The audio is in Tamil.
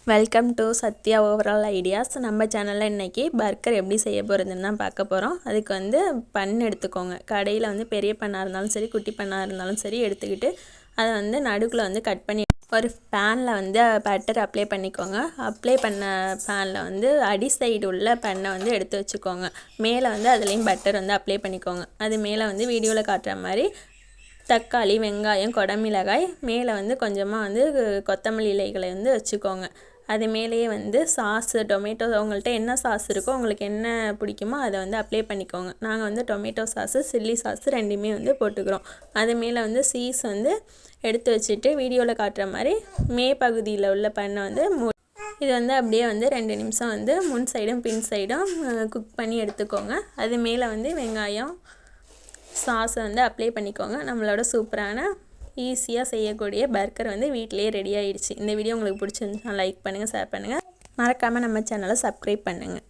Welcome to Sathya overall ideas. நம்ம சேனலில் இன்றைக்கி பர்கர் எப்படி செய்ய போகிறதுன்னு தான் பார்க்க போகிறோம். அதுக்கு வந்து பன் எடுத்துக்கோங்க. கடையில் வந்து பெரிய பண்ணாக இருந்தாலும் சரி, குட்டி பண்ணாக இருந்தாலும் சரி எடுத்துக்கிட்டு அதை வந்து நடுக்கில் வந்து கட் பண்ணி ஒரு பேனில் வந்து பட்டர் அப்ளை பண்ணிக்கோங்க. அப்ளை பண்ண பேனில் வந்து அடி சைடு உள்ள பண்ணை வந்து எடுத்து வச்சுக்கோங்க. மேலே வந்து அதுலேயும் பட்டர் வந்து அப்ளை பண்ணிக்கோங்க. அது மேலே வந்து வீடியோவில் காட்டுற மாதிரி தக்காளி, வெங்காயம், கொடமிளகாய், மேலே வந்து கொஞ்சமாக வந்து கொத்தமல்லி இலைகளை வந்து வச்சுக்கோங்க. அது மேலேயே வந்து சாஸு, டொமேட்டோ, உங்கள்கிட்ட என்ன சாஸ் இருக்கோ, உங்களுக்கு என்ன பிடிக்குமோ அதை வந்து அப்ளை பண்ணிக்கோங்க. நாங்கள் வந்து டொமேட்டோ சாஸு, சில்லி சாஸு ரெண்டுமே வந்து போட்டுக்கிறோம். அது மேலே வந்து சீஸ் வந்து எடுத்து வச்சுட்டு வீடியோவில் காட்டுற மாதிரி பகுதியில் உள்ள பண்ணை வந்து இது வந்து அப்படியே வந்து 2 நிமிஷம் வந்து முன் சைடும் பின் சைடும் குக் பண்ணி எடுத்துக்கோங்க. அது மேலே வந்து வெங்காயம், சாஸை வந்து அப்ளை பண்ணிக்கோங்க. நம்மளோட சூப்பரான ஈஸியாக செய்யக்கூடிய பர்கர் வந்து வீட்டிலேயே ரெடி ஆகிடுச்சு. இந்த வீடியோ உங்களுக்கு பிடிச்சிருந்துச்சுன்னா லைக் பண்ணுங்கள், ஷேர் பண்ணுங்கள், மறக்காமல் நம்ம சேனலை சப்ஸ்கிரைப் பண்ணுங்கள்.